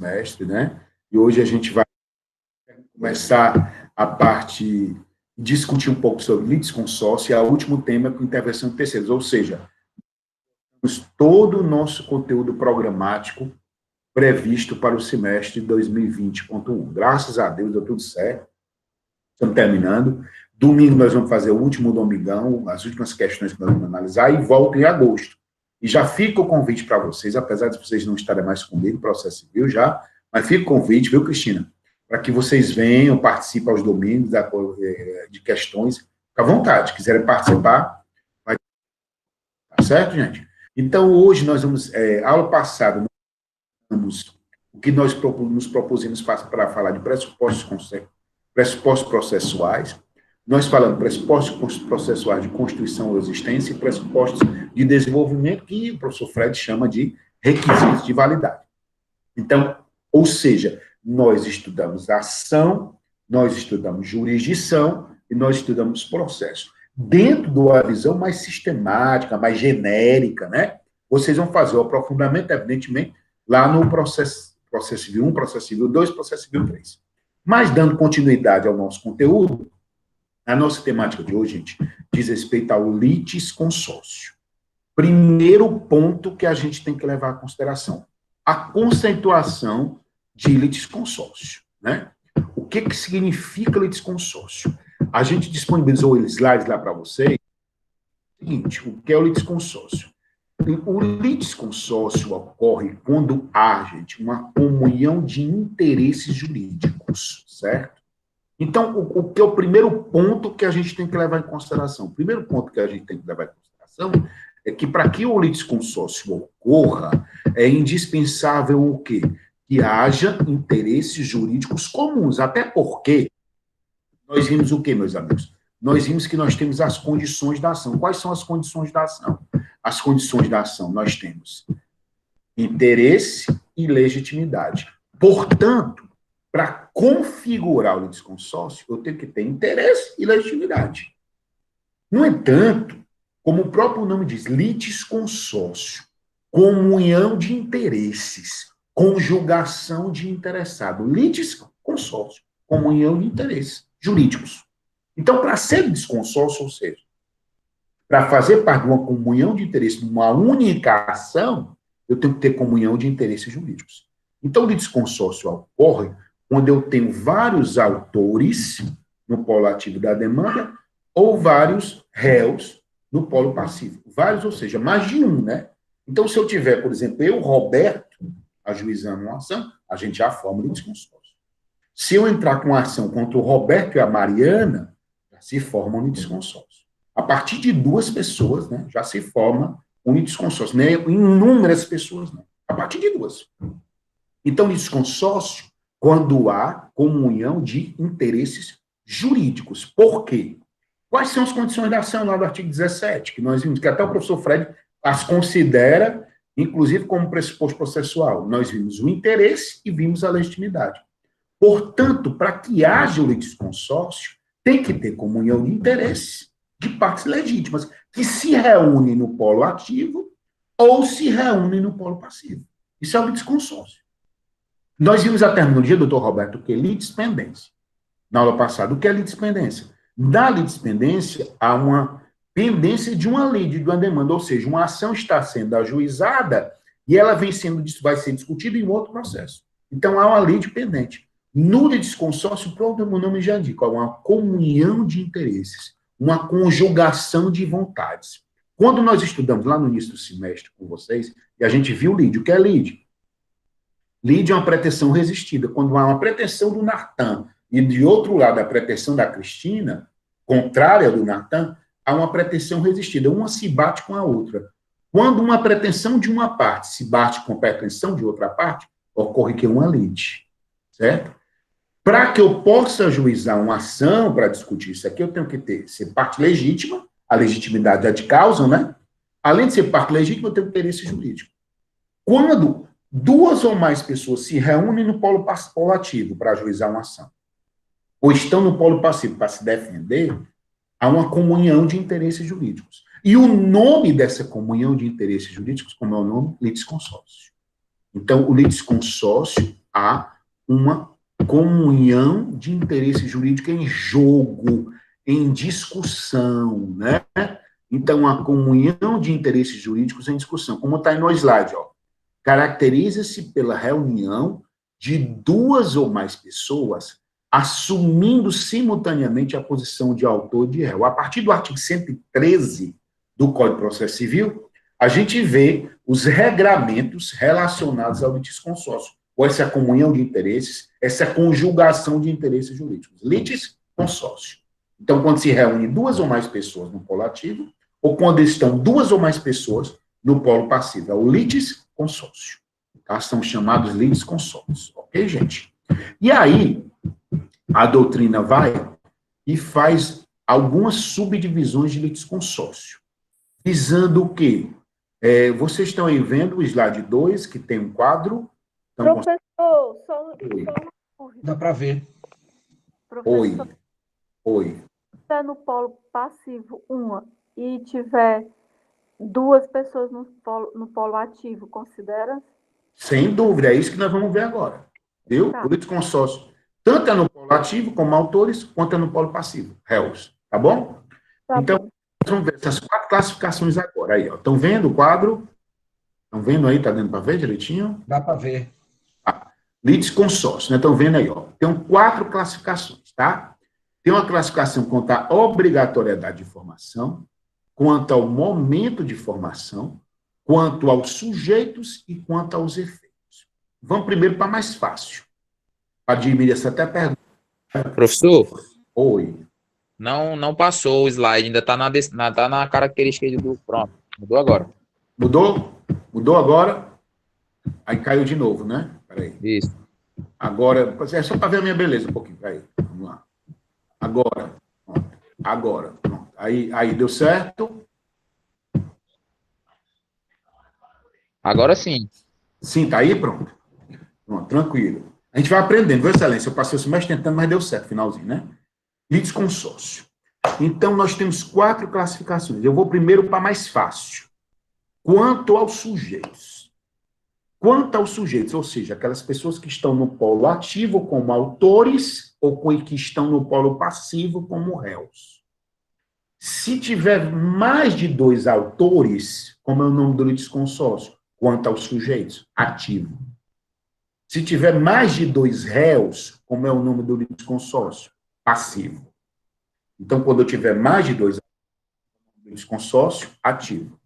semestre, né? E hoje a gente vai começar a parte, discutir um pouco sobre litisconsórcio, e o último tema é com intervenção de terceiros, ou seja, todo o nosso conteúdo programático previsto para o semestre 2020.1. Graças a Deus deu tudo certo, estamos terminando. Domingo nós vamos fazer o último domingão, as últimas questões que nós vamos analisar, e volta em agosto. E já fica o convite para vocês, apesar de vocês não estarem mais comigo, processo civil já, mas fica o convite, viu, Cristina? Para que vocês venham, participem aos domingos de questões. Fica à vontade, quiserem participar, vai. Tá certo, gente? Então, hoje nós vamos, aula passada, nós vamos, o que nós nos propusemos para falar de pressupostos processuais. Nós falamos pressupostos processuais de constituição ou existência e pressupostos de desenvolvimento, que o professor Fred chama de requisitos de validade. Então, ou seja, nós estudamos ação, nós estudamos jurisdição e nós estudamos processo. Dentro de uma visão mais sistemática, mais genérica, né? Vocês vão fazer o aprofundamento, evidentemente, lá no processo civil 1, processo civil 2, processo civil 3. Mas, dando continuidade ao nosso conteúdo, a nossa temática de hoje, gente, diz respeito ao litisconsórcio. Primeiro ponto que a gente tem que levar em consideração, a conceituação de litisconsórcio, né? O que significa litisconsórcio? A gente disponibilizou o slide lá para vocês. O seguinte, o que é o litisconsórcio? O litisconsórcio ocorre quando há, gente, uma comunhão de interesses jurídicos, certo? Então, o que é o primeiro ponto que a gente tem que levar em consideração? O primeiro ponto que a gente tem que levar em consideração é que, para que o litisconsórcio ocorra, é indispensável o quê? Que haja interesses jurídicos comuns, até porque nós vimos o quê, meus amigos? Nós vimos que nós temos as condições da ação. Quais são as condições da ação? As condições da ação, nós temos interesse e legitimidade. Portanto, para configurar o litisconsórcio, eu tenho que ter interesse e legitimidade. No entanto, como o próprio nome diz, litisconsórcio, comunhão de interesses, conjugação de interessado. Litisconsórcio, comunhão de interesses jurídicos. Então, para ser litisconsórcio, ou seja, para fazer parte de uma comunhão de interesses numa única ação, eu tenho que ter comunhão de interesses jurídicos. Então, o litisconsórcio ocorre quando eu tenho vários autores no polo ativo da demanda ou vários réus no polo passivo. Vários, ou seja, mais de um, né? Então, se eu tiver, por exemplo, eu, Roberto, ajuizando uma ação, a gente já forma o litisconsórcio. Se eu entrar com uma ação contra o Roberto e a Mariana, já se forma um litisconsórcio. A partir de duas pessoas, né, já se forma um litisconsórcio. Não é inúmeras pessoas, não. A partir de duas. Então, litisconsórcio, quando há comunhão de interesses jurídicos. Por quê? Quais são as condições da ação lá do artigo 17, que nós vimos, que até o professor Fred as considera, inclusive, como pressuposto processual. Nós vimos o interesse e vimos a legitimidade. Portanto, para que haja o litisconsórcio, tem que ter comunhão de interesses de partes legítimas, que se reúnem no polo ativo ou se reúnem no polo passivo. Isso é o litisconsórcio. Nós vimos a terminologia, doutor Roberto, o que é litispendência. Na aula passada, o que é litispendência? Na litispendência, há uma pendência de uma lide, de uma demanda, ou seja, uma ação está sendo ajuizada e ela vai ser discutida em outro processo. Então, há uma lide pendente. No litisconsórcio, o próprio nome já indica, uma comunhão de interesses, uma conjugação de vontades. Quando nós estudamos lá no início do semestre com vocês, e a gente viu lide, o que é lide? Lide é uma pretensão resistida. Quando há uma pretensão do Natan e, de outro lado, a pretensão da Cristina, contrária do Natan, há uma pretensão resistida. Uma se bate com a outra. Quando uma pretensão de uma parte se bate com a pretensão de outra parte, ocorre que é uma lide. Certo? Para que eu possa ajuizar uma ação para discutir isso aqui, eu tenho que ser parte legítima, a legitimidade é de causa, né? Além de ser parte legítima, eu tenho interesse jurídico. Quando duas ou mais pessoas se reúnem no polo ativo para ajuizar uma ação, ou estão no polo passivo para se defender, há uma comunhão de interesses jurídicos. E o nome dessa comunhão de interesses jurídicos, como é o nome? Litisconsórcio. Então, o litisconsórcio há uma comunhão de interesse jurídico em jogo, em discussão, né? Então, a comunhão de interesses jurídicos em discussão, como está aí no slide, ó, caracteriza-se pela reunião de duas ou mais pessoas assumindo simultaneamente a posição de autor e de réu. A partir do artigo 113 do Código de Processo Civil, a gente vê os regramentos relacionados ao litisconsórcio, ou essa comunhão de interesses, essa conjugação de interesses jurídicos. Litisconsórcio. Então, quando se reúne duas ou mais pessoas no polo ativo, ou quando estão duas ou mais pessoas no polo passivo. É o litisconsórcio. Tá? São chamados litisconsórcios. Ok, gente? E aí, a doutrina vai e faz algumas subdivisões de litisconsórcio, visando o quê? Vocês estão aí vendo o slide 2, que tem um quadro? Então, Professor, só uma dúvida. Dá para ver. Professor, Oi. se estiver no polo passivo uma e tiver duas pessoas no polo ativo, considera? Sem dúvida, é isso que nós vamos ver agora. Viu? Tá. O litisconsórcio, tanto é no polo ativo, como autores, quanto é no polo passivo, réus. Tá bom? Tá Então, bom. nós vamos ver essas 4 classificações agora. Aí, ó. Estão vendo o quadro? Estão vendo aí? Está dando para ver direitinho? Dá para ver. Litisconsórcio, né? Estão vendo aí, ó. Tem 4 classificações, tá? Tem uma classificação quanto à obrigatoriedade de formação, quanto ao momento de formação, quanto aos sujeitos e quanto aos efeitos. Vamos primeiro para mais fácil. Admir essa até pergunta. Professor, Oi. não passou o slide, ainda tá na característica do pronto. Mudou agora. Mudou? Mudou agora? Aí caiu de novo, né? Peraí. Isso. Agora, é só para ver a minha beleza um pouquinho. Peraí, vamos lá. Agora. Pronto. Agora. Pronto. Aí deu certo? Agora sim. Sim, tá aí? Pronto. Pronto, tranquilo. A gente vai aprendendo, viu, Excelência? Eu passei o semestre tentando, mas deu certo, finalzinho, né? Litisconsórcio. Então, nós temos 4 classificações. Eu vou primeiro para mais fácil. Quanto aos sujeitos. Quanto aos sujeitos, ou seja, aquelas pessoas que estão no polo ativo como autores ou que estão no polo passivo como réus. Se tiver mais de 2 autores, como é o nome do litisconsórcio? Quanto aos sujeitos, ativo. Se tiver mais de 2 réus, como é o nome do litisconsórcio? Passivo. Então, quando eu tiver mais de 2 litisconsórcio, ativo.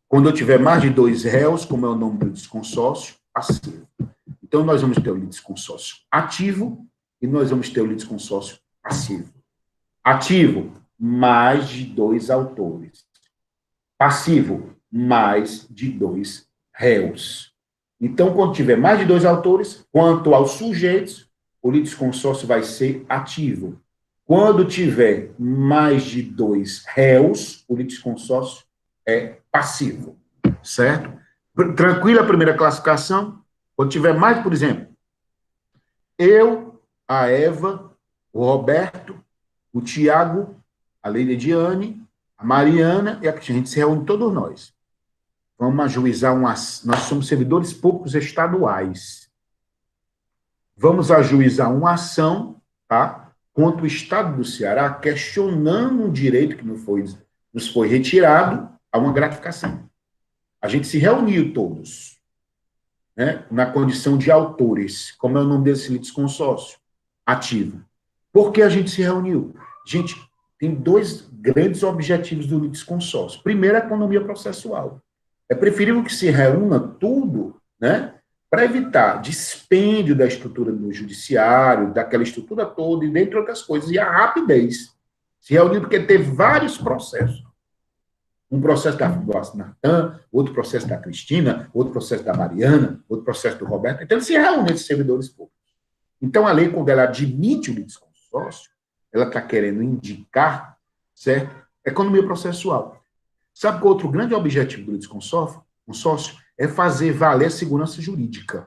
Quando eu tiver mais de 2 réus, como é o nome do litisconsórcio? Passivo. Então, nós vamos ter o litisconsórcio ativo e nós vamos ter o litisconsórcio passivo. Ativo, mais de 2 autores. Passivo, mais de 2 réus. Então, quando tiver mais de 2 autores, quanto aos sujeitos, o litisconsórcio vai ser ativo. Quando tiver mais de 2 réus, o litisconsórcio é passivo, certo? Tranquila a primeira classificação? Quando tiver mais, por exemplo, eu, a Eva, o Roberto, o Tiago, a Leiliane, a Mariana e a Cristina, a gente se reúne todos nós. Vamos ajuizar nós somos servidores públicos estaduais. Vamos ajuizar uma ação, tá, contra o Estado do Ceará, questionando um direito que nos foi retirado a uma gratificação. A gente se reuniu todos, né, na condição de autores. Como é o nome desse litisconsórcio? Ativo. Por que a gente se reuniu? Gente, tem 2 grandes objetivos do litisconsórcio. Primeiro, a economia processual. É preferível que se reúna tudo, né, para evitar dispêndio da estrutura do judiciário, daquela estrutura toda, e dentre outras coisas, e a rapidez. Se reuniu porque teve vários processos. Um processo do Natan, outro processo da Cristina, outro processo da Mariana, outro processo do Roberto. Então, eles se reúnem esses servidores públicos. Então, a lei, quando ela admite o litisconsórcio, ela está querendo indicar, certo, economia processual. Sabe qual outro grande objetivo do litisconsórcio? É fazer valer a segurança jurídica.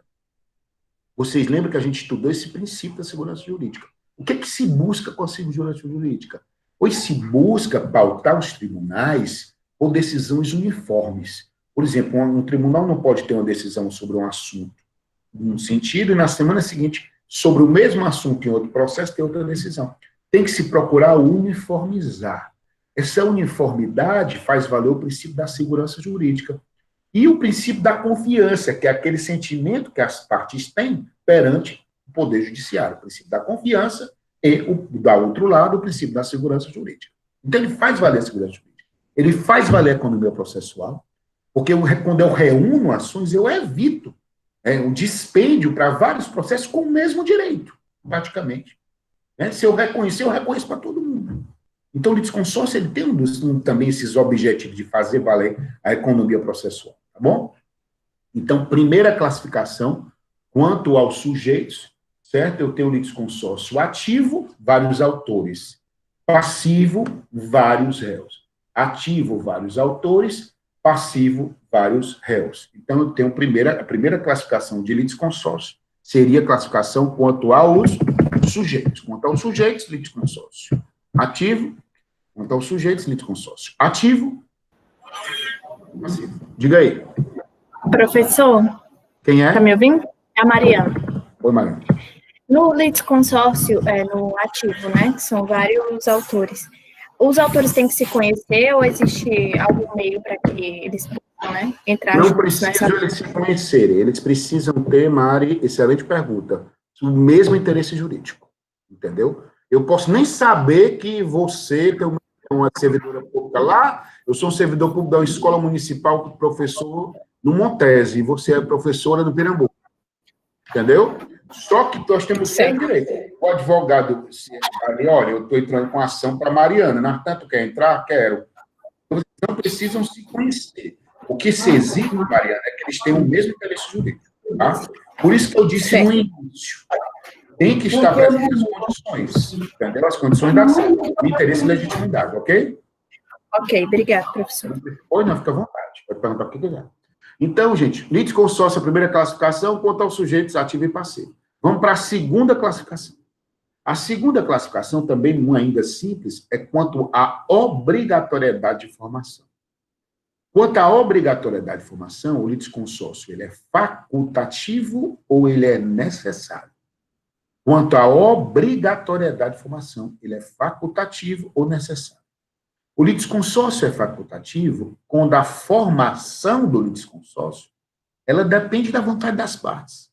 Vocês lembram que a gente estudou esse princípio da segurança jurídica. O que é que se busca com a segurança jurídica? Pois se busca pautar os tribunais por decisões uniformes. Por exemplo, um tribunal não pode ter uma decisão sobre um assunto num sentido, e na semana seguinte, sobre o mesmo assunto em outro processo, tem outra decisão. Tem que se procurar uniformizar. Essa uniformidade faz valer o princípio da segurança jurídica. E o princípio da confiança, que é aquele sentimento que as partes têm perante o Poder Judiciário. O princípio da confiança e, da outro lado, o princípio da segurança jurídica. Então, ele faz valer a segurança jurídica. Ele faz valer a economia processual, porque quando eu reúno ações, eu evito o dispêndio para vários processos com o mesmo direito, praticamente. Se eu reconhecer, eu reconheço para todo mundo. Então, o litisconsórcio, ele tem também esses objetivos de fazer valer a economia processual, tá bom? Então, primeira classificação, quanto aos sujeitos, certo? Eu tenho o litisconsórcio ativo, vários autores. Passivo, vários réus. Ativo, vários autores. Passivo, vários réus. Então, eu tenho a primeira classificação de litisconsórcio seria a classificação quanto aos sujeitos. Quanto aos sujeitos, litisconsórcio ativo, quanto aos sujeitos, litisconsórcio ativo, passivo. Diga aí. Professor, Quem é? tá me ouvindo? É a Mariana. Oi, Mariana. No litisconsórcio, no ativo, né, que são vários autores, os autores têm que se conhecer ou existe algum meio para que eles possam, né, entrar Não juntos nessa... precisam eles se conhecerem, eles precisam ter, Mari, excelente pergunta, o mesmo interesse jurídico, entendeu? Eu posso nem saber que você tem uma servidora pública lá, eu sou um servidor público da escola municipal, professor no Montese, e você é professora do Pirambu, entendeu? Só que nós temos o direito. O advogado, ali, olha, eu estou entrando com ação para Mariana, na tanto quer entrar? Quero. Vocês não precisam se conhecer. O que se exige, Mariana, é que eles tenham o mesmo interesse jurídico. Tá? Por isso que eu disse no início, tem que estabelecer as condições, entendeu? As condições da ação, o interesse e legitimidade, ok? Ok, obrigado, professor. Oi, não, fica à vontade, pode perguntar o que quiser. Então, gente, litisconsórcio, a primeira classificação, quanto aos sujeitos ativo e passivo. Vamos para a segunda classificação. A segunda classificação, também não ainda simples, é quanto à obrigatoriedade de formação. Quanto à obrigatoriedade de formação, o litisconsórcio, ele é facultativo ou ele é necessário? Quanto à obrigatoriedade de formação, ele é facultativo ou necessário? O litisconsórcio é facultativo quando a formação do litisconsórcio, ela depende da vontade das partes.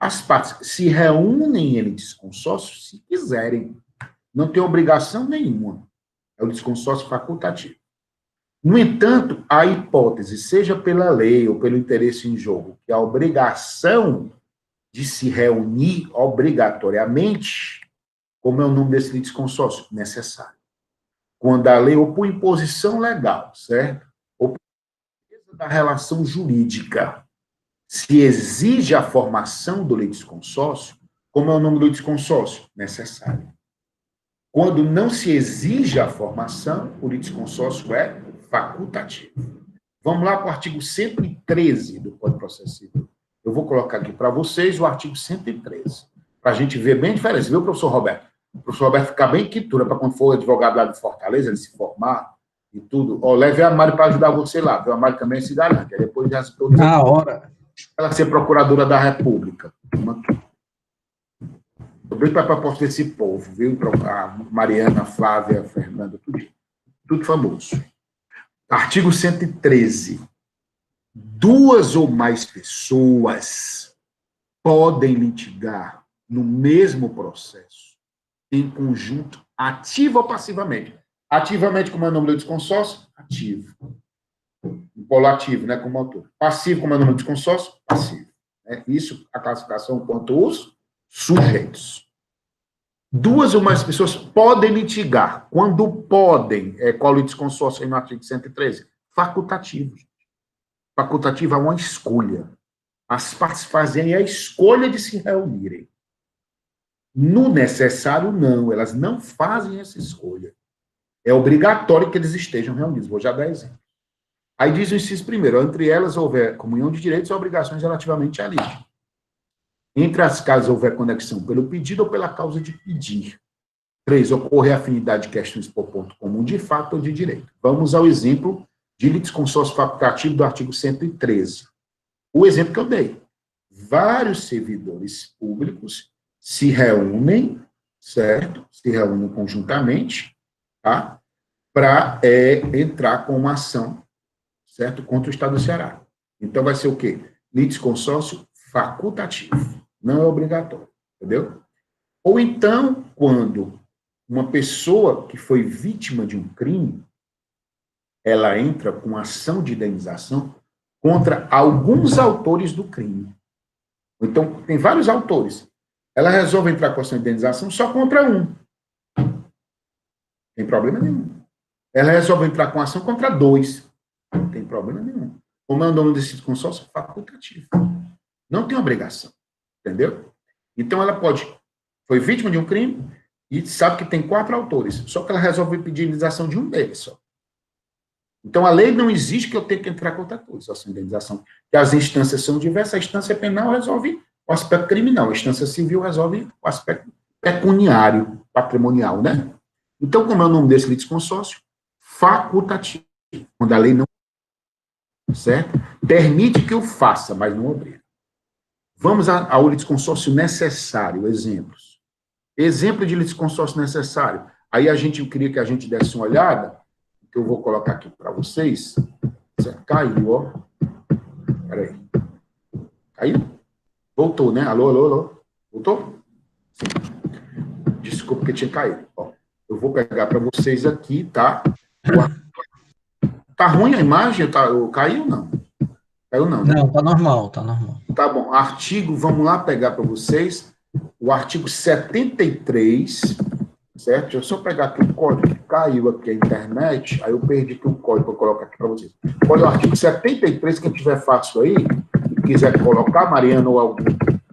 As partes se reúnem em litisconsórcio se quiserem. Não tem obrigação nenhuma. É o litisconsórcio facultativo. No entanto, a hipótese, seja pela lei ou pelo interesse em jogo, que a obrigação de se reunir obrigatoriamente, como é o nome desse litisconsórcio? Necessário. Quando a lei, ou por imposição legal, certo? Ou por da relação jurídica, se exige a formação do litisconsórcio, como é o nome do litisconsórcio? Necessário. Quando não se exige a formação, o litisconsórcio é facultativo. Vamos lá para o artigo 113 do Código de Processo Civil. Eu vou colocar aqui para vocês o artigo 113, para a gente ver bem a diferença, viu, professor Roberto? O professor Roberto ficar bem quitura para quando for advogado lá de Fortaleza, ele se formar e tudo. Ó, leve a Mari para ajudar você lá, porque a Mari também se garante. Aí depois já se na hora. Ela ser procuradora da República. Doido para poder esse povo, viu? A Mariana, a Flávia, a Fernanda, tudo famoso. Artigo 113. Duas ou mais pessoas podem litigar no mesmo processo, em conjunto, ativo ou passivamente. Ativamente, como é o nome do litisconsórcio? Ativo. Polo ativo, né, como autor. Passivo, como é o nome do litisconsórcio? Passivo. Isso, a classificação quanto os sujeitos. Duas ou mais pessoas podem litigar. Quando podem, qual o litisconsórcio aí no artigo 113? Facultativo. Facultativo é uma escolha. As partes fazem a escolha de se reunirem. No necessário, não. Elas não fazem essa escolha. É obrigatório que eles estejam reunidos. Vou já dar exemplo. Aí diz o inciso primeiro, entre elas houver comunhão de direitos e obrigações relativamente à litígio. Entre as causas houver conexão pelo pedido ou pela causa de pedir. 3, ocorrer afinidade de questões por ponto comum de fato ou de direito. Vamos ao exemplo de litisconsórcio facultativo do artigo 113. O exemplo que eu dei. vários servidores públicos se reúnem, certo? Se reúnem conjuntamente, tá? Para entrar com uma ação, certo? Contra o Estado do Ceará. Então, vai ser o quê? Litisconsórcio facultativo, não é obrigatório, entendeu? Ou então, quando uma pessoa que foi vítima de um crime, ela entra com ação de indenização contra alguns autores do crime. Então, tem vários autores. Ela resolve entrar com ação de indenização só contra um. Não tem problema nenhum. Ela resolve entrar com ação contra dois. Não tem problema nenhum. Como é o nome desse consórcio? Facultativo. Não tem obrigação. Entendeu? Então, ela foi vítima de um crime e sabe que tem 4 autores. Só que ela resolve pedir indenização de um deles só. Então, a lei não exige que eu tenha que entrar contra todos, essa indenização. Porque as instâncias são diversas, a instância penal resolve o aspecto criminal, a instância civil resolve o aspecto pecuniário, patrimonial, né? Então, como é o nome desse litisconsórcio? Facultativo, quando a lei não, certo? Permite que eu faça, mas não obriga. Vamos ao litisconsórcio necessário, exemplos. Exemplo de litisconsórcio necessário. Aí eu queria que a gente desse uma olhada, que eu vou colocar aqui para vocês. Caiu, ó. Peraí. Caiu? Voltou, né? Alô, alô, alô. Voltou? Sim. Desculpa que tinha caído. Ó, eu vou pegar para vocês aqui, tá? Tá ruim a imagem? Caiu ou não? Caiu não, né? Não, tá normal, tá normal. Tá bom. Artigo, vamos lá pegar para vocês. O artigo 73, certo? Deixa eu só pegar aqui o código que caiu aqui a internet, aí eu perdi aqui o código para colocar aqui para vocês. Olha o artigo 73, quem tiver fácil aí, e quiser colocar, Mariana ou algum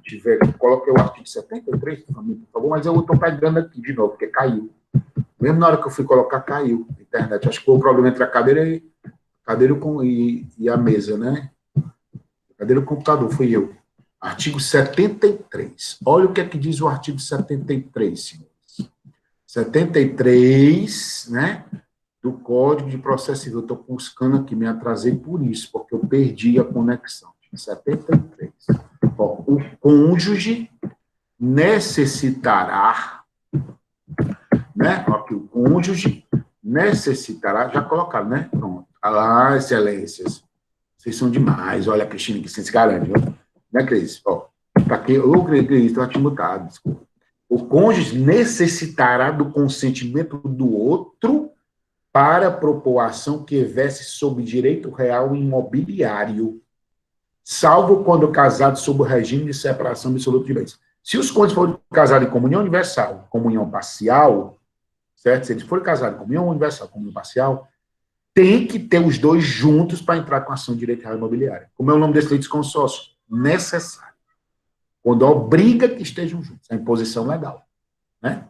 tiver, coloque o artigo 73, por favor, mas eu estou pegando aqui de novo, porque caiu. Mesmo na hora que eu fui colocar, caiu a internet. Acho que foi o problema entre a cadeira e a mesa, né? A cadeira e o computador, fui eu. Artigo 73. Olha o que é que diz o artigo 73, senhores. 73, né, do Código de Processo Civil. Eu estou buscando aqui, me atrasei por isso, porque eu perdi a conexão. 73. Ó, o cônjuge necessitará, né, aqui, o cônjuge necessitará, já colocaram, né, pronto. Ah, excelências, vocês são demais, olha a Cristina que se garante, viu? Né, Cris? Ó, tá aqui, ô, Cris, estou te mutado, desculpa. O cônjuge necessitará do consentimento do outro para propor ação que verse sob direito real imobiliário, salvo quando casado sob o regime de separação absoluta de bens. Se os cônjuges forem casados em comunhão universal, comunhão parcial, certo? Se eles forem casados em comunhão universal, comunhão parcial, tem que ter os dois juntos para entrar com ação de direito real imobiliário. Como é o nome desse litisconsórcio? Necessário. Quando obriga que estejam juntos, a imposição legal. Né?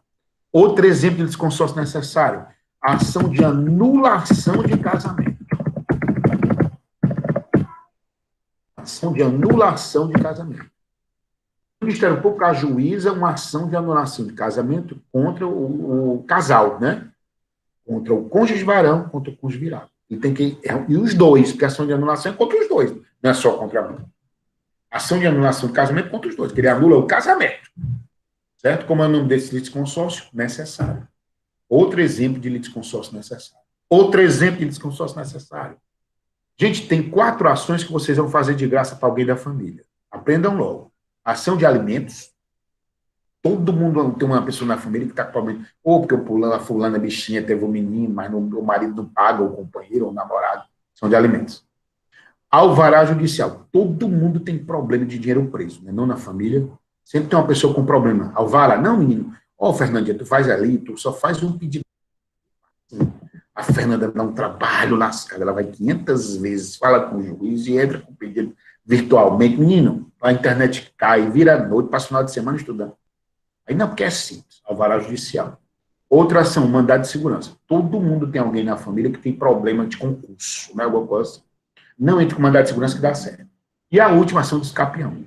Outro exemplo de litisconsórcio necessário, a ação de anulação de casamento. Ação de anulação de casamento. O Ministério Público ajuiza uma ação de anulação de casamento contra o casal, né? Contra o cônjuge varão, contra o cônjuge virado. E os dois, porque a ação de anulação é contra os dois, não é só contra um. Ação de anulação de casamento contra os dois, que ele anula o casamento. Certo? Como é o nome desse litisconsórcio? Necessário. Outro exemplo de litisconsórcio necessário. Outro exemplo de litisconsórcio necessário. Gente, tem 4 ações que vocês vão fazer de graça para alguém da família. Aprendam logo. Ação de alimentos. Todo mundo tem uma pessoa na família que está com problema. Ou porque a fulana bichinha teve um menino, mas o marido não paga, ou o companheiro, ou o namorado. Ação de alimentos. Alvará judicial. Todo mundo tem problema de dinheiro preso, né? Não na família. Sempre tem uma pessoa com problema. Alvará, não, menino. Ó, Fernandinha, tu faz ali, tu só faz um pedido. A Fernanda dá um trabalho lascado. Ela vai 500 vezes, fala com o juiz e entra com o pedido virtualmente. Menino, a internet cai, vira a noite, passa o final de semana estudando. Aí não, porque é simples. Alvará judicial. Outra ação, mandado de segurança. Todo mundo tem alguém na família que tem problema de concurso, né? Alguma coisa assim. Não entre com mandado de segurança que dá certo. E a última ação do escapião.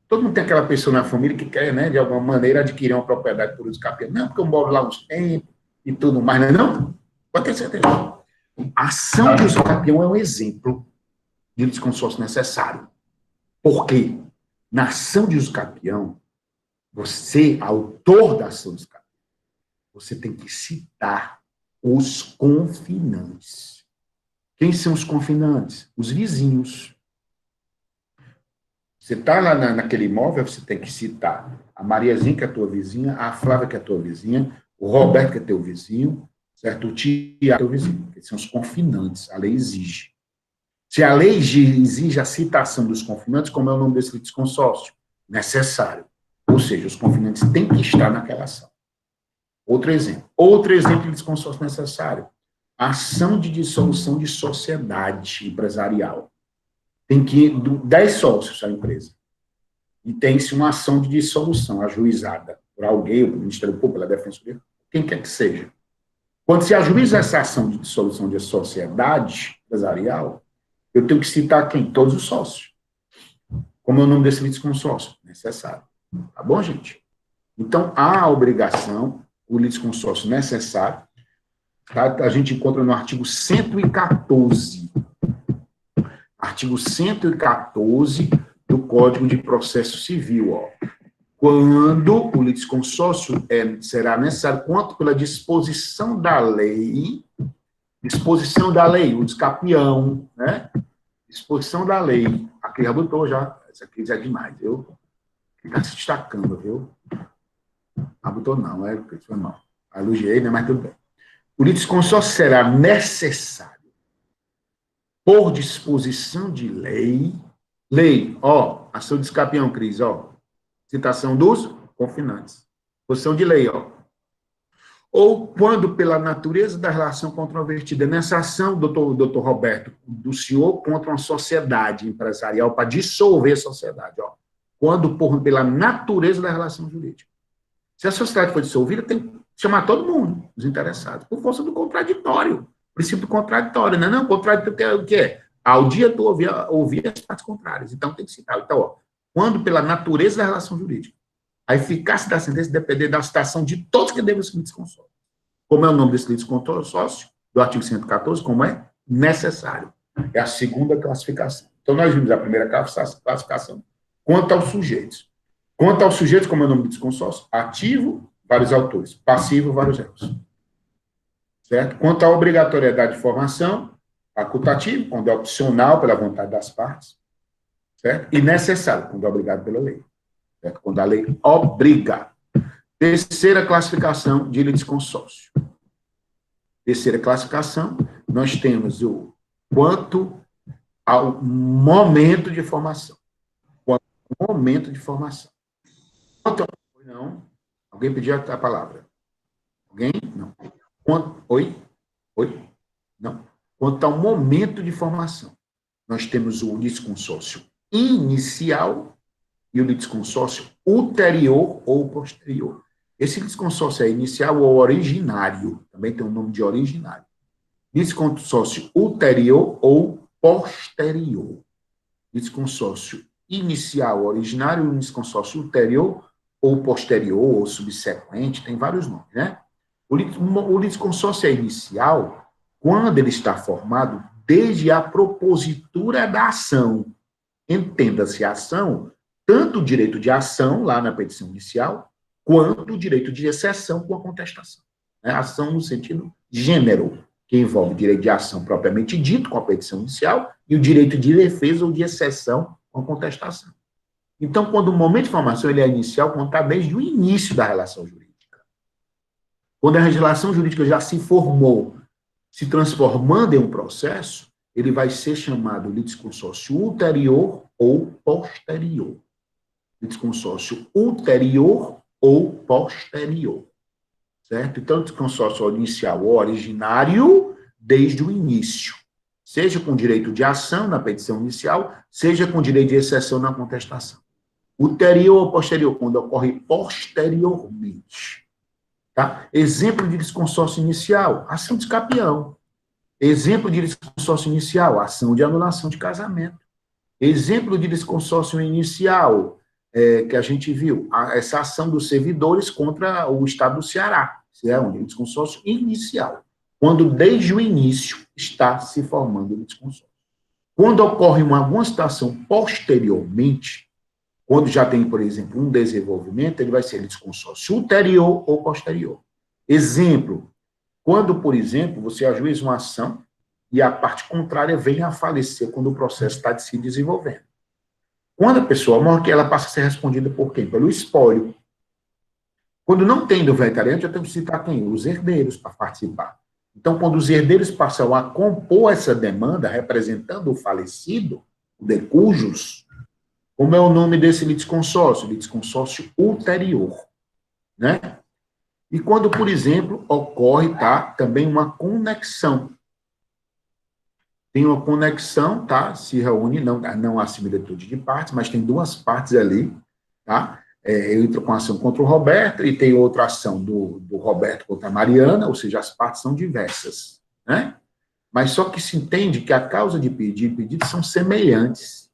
Todo mundo tem aquela pessoa na família que quer, né, de alguma maneira, adquirir uma propriedade por uso escapião. Não, porque eu moro lá uns tempos e tudo mais, não é não? Pode ter certeza. A ação do escapião é um exemplo de litisconsórcio necessário. Por quê? Na ação de usucapião, você, autor da ação de usucapião, você tem que citar os confinantes. Quem são os confinantes? Os vizinhos. Você está lá naquele imóvel, você tem que citar a Mariazinha, que é a tua vizinha, a Flávia, que é a tua vizinha, o Roberto, que é teu vizinho, certo? O Tiago, que é teu vizinho. Esses são os confinantes. A lei exige. Se a lei exige a citação dos confinantes, como é o nome desse litisconsórcio? Necessário. Ou seja, os confinantes têm que estar naquela ação. Outro exemplo de litisconsórcio necessário. Ação de dissolução de sociedade empresarial. Tem que 10 sócios a empresa. E tem-se uma ação de dissolução ajuizada por alguém, pelo Ministério Público, pela Defensoria, quem quer que seja. Quando se ajuiza essa ação de dissolução de sociedade empresarial, eu tenho que citar quem? Todos os sócios. Como é o nome desse litisconsórcio? Necessário. Tá bom, gente? Então, há a obrigação, o litisconsórcio necessário, tá? A gente encontra no artigo 114. Artigo 114 do Código de Processo Civil, ó. Quando o litisconsórcio será necessário, quanto pela disposição da lei, o descapião, né? Disposição da lei. Aqui já botou já, essa aqui já é demais, viu? Está se destacando, viu? Ah, botou não, foi mal. Elogiei, né? Mas tudo bem. O litisconsórcio será necessário por disposição de lei, ó, ação de escapião, Cris, ó, citação dos confinantes, posição de lei, ó, ou quando pela natureza da relação controvertida, nessa ação, doutor Roberto, do senhor contra uma sociedade empresarial para dissolver a sociedade, ó, quando pela natureza da relação jurídica. Se a sociedade for dissolvida, tem que chamar todo mundo, os interessados, por força do contraditório. Princípio do contraditório, né? Não, contraditório o que é? Ao dia tu ouvir as partes contrárias. Então, tem que citar. Então, ó, quando pela natureza da relação jurídica, a eficácia da sentença depender da citação de todos que devem ser litisconsórcio. Como é o nome desse litisconsórcio? Do artigo 114, como é? Necessário. É a segunda classificação. Então, nós vimos a primeira classificação. Quanto aos sujeitos. Quanto aos sujeitos, como é o nome do litisconsórcio? Ativo, vários autores. Passivo, vários réus. Certo? Quanto à obrigatoriedade de formação, facultativo, quando é opcional pela vontade das partes, certo? E necessário, quando é obrigado pela lei, certo? Quando a lei obriga. Terceira classificação de litisconsórcio. Terceira classificação, nós temos o quanto ao momento de formação. Quanto ao momento de formação. Não. Alguém pediu a palavra? Alguém? Não. Oi? Não. Quanto ao momento de formação, nós temos o litisconsórcio inicial e o litisconsórcio ulterior ou posterior. Esse litisconsórcio é inicial ou originário, também tem o nome de originário. Litisconsórcio ulterior ou posterior. Litisconsórcio inicial, originário, litisconsórcio ulterior ou posterior ou subsequente, tem vários nomes, né? O litisconsórcio é inicial quando ele está formado desde a propositura da ação. Entenda-se a ação, tanto o direito de ação, lá na petição inicial, quanto o direito de exceção com a contestação. Ação no sentido gênero, que envolve o direito de ação propriamente dito, com a petição inicial, e o direito de defesa ou de exceção com a contestação. Então, quando o momento de formação ele é inicial, conta desde o início da relação jurídica. Quando a relação jurídica já se formou, se transformando em um processo, ele vai ser chamado litisconsórcio ulterior ou posterior. Litisconsórcio ulterior ou posterior. Certo? Então, litisconsórcio inicial ou originário, desde o início. Seja com direito de ação na petição inicial, seja com direito de exceção na contestação. Ulterior ou posterior, quando ocorre posteriormente. Tá? Exemplo de litisconsórcio inicial, ação de escapião. Exemplo de litisconsórcio inicial, ação de anulação de casamento. Exemplo de litisconsórcio inicial, que a gente viu, essa ação dos servidores contra o Estado do Ceará. Isso é um litisconsórcio inicial, quando desde o início está se formando o litisconsórcio. Quando ocorre alguma situação posteriormente, Quando já tem, por exemplo, um desenvolvimento, ele vai ser litisconsórcio ulterior ou posterior. Exemplo, quando, por exemplo, você ajuiza uma ação e a parte contrária vem a falecer quando o processo está se desenvolvendo. Quando a pessoa morre, ela passa a ser respondida por quem? Pelo espólio. Quando não tem do vetariante, eu tenho que citar quem? Os herdeiros para participar. Então, quando os herdeiros passam a compor essa demanda, representando o falecido, o decujus, como é o nome desse litisconsórcio? Litisconsórcio ulterior, né? E quando, por exemplo, ocorre, tá, também uma conexão. Tem uma conexão, tá? Se reúne, não há similitude de partes, mas tem duas partes ali, tá? Eu entro com a ação contra o Roberto e tem outra ação do Roberto contra a Mariana, ou seja, as partes são diversas, né? Mas só que se entende que a causa de pedir e pedido são semelhantes,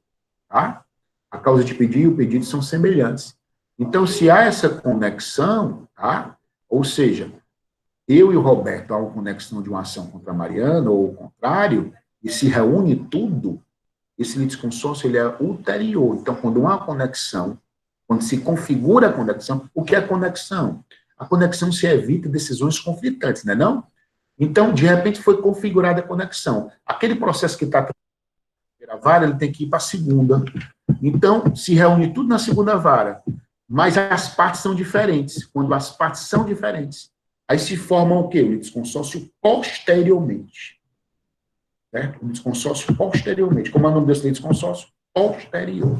tá? A causa de pedir e o pedido são semelhantes. Então, se há essa conexão, tá? Ou seja, eu e o Roberto há uma conexão de uma ação contra a Mariana, ou o contrário, e se reúne tudo, esse litisconsórcio ele é ulterior. Então, quando há uma conexão, quando se configura a conexão, o que é conexão? A conexão se evita decisões conflitantes, não é não? Então, de repente, foi configurada a conexão. Aquele processo que está na primeira vara, ele tem que ir para a segunda. Então, se reúne tudo na segunda vara, mas as partes são diferentes. Quando as partes são diferentes, aí se forma o quê? O litisconsórcio posteriormente. Certo? O litisconsórcio posteriormente. Como é o nome desse litisconsórcio? Posterior.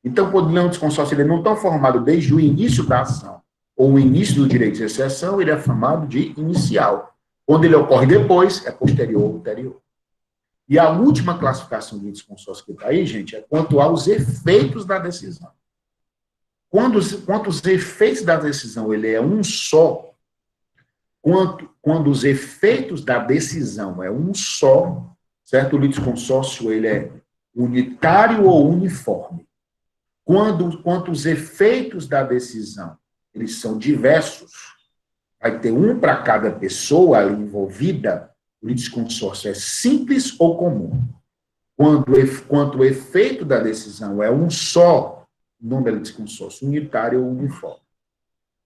Então, quando o litisconsórcio ele não está formado desde o início da ação, ou o início do direito de exceção, ele é chamado de inicial. Quando ele ocorre depois, é posterior ou ulterior. E a última classificação do litisconsórcio que está aí, gente, é quanto aos efeitos da decisão. Quando os efeitos da decisão ele é um só, quando os efeitos da decisão é um só, certo? O litisconsórcio ele é unitário ou uniforme. Quando os efeitos da decisão eles são diversos, vai ter um para cada pessoa ali envolvida, o litisconsórcio é simples ou comum. Quando o efeito da decisão é um só, o nome é litisconsórcio unitário ou uniforme.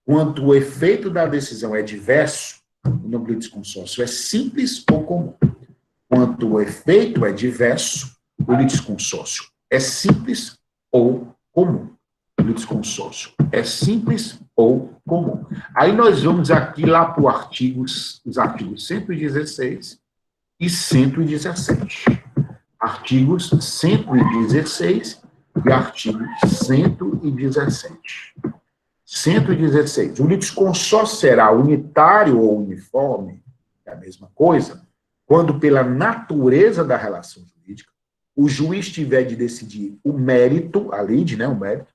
Quando o efeito da decisão é diverso, o nome do litisconsórcio é simples ou comum. Quando o efeito é diverso, o litisconsórcio é simples ou comum. O litisconsórcio é simples ou comum. Aí nós vamos aqui lá para os artigos 116 e 117. Artigos 116 e artigo 117. 116. O litisconsórcio será unitário ou uniforme, é a mesma coisa, quando pela natureza da relação jurídica, o juiz tiver de decidir o mérito, a lide, né, o mérito,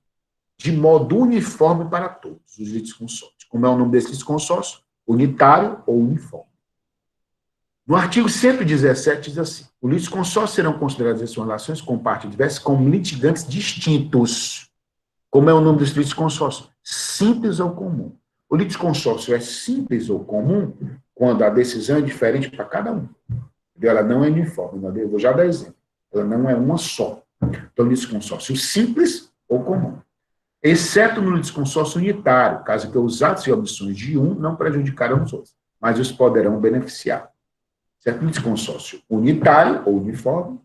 de modo uniforme para todos os litisconsórcios. Como é o nome desse litisconsórcio? Unitário ou uniforme. No artigo 117 diz assim: os litisconsórcios serão considerados em suas relações com parte diversa como litigantes distintos. Como é o nome desse litisconsórcio? Simples ou comum. O litisconsórcio é simples ou comum quando a decisão é diferente para cada um. Ela não é uniforme. Eu vou já dar exemplo. Ela não é uma só. Então, litisconsórcio simples ou comum. Exceto no litisconsórcio unitário, caso que os atos e omissões de um não prejudicaram os outros, mas os poderão beneficiar. Certo? Litisconsórcio unitário ou uniforme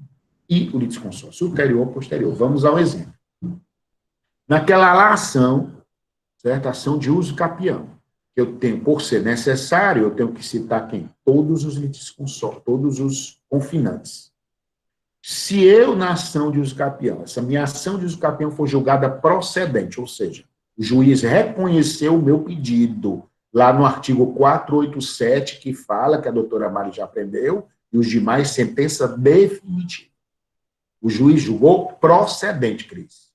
e o litisconsórcio ulterior ou posterior. Vamos ao exemplo. Naquela lá ação, certo? Ação de uso capião, que eu tenho, por ser necessário, eu tenho que citar quem? Todos os litisconsórcios, todos os confinantes. Se eu, na ação de uso capião, essa minha ação de uso capião for julgada procedente, ou seja, o juiz reconheceu o meu pedido, lá no artigo 487, que fala, que a doutora Mari já aprendeu, e os demais, sentença definitiva. O juiz julgou procedente, Cris.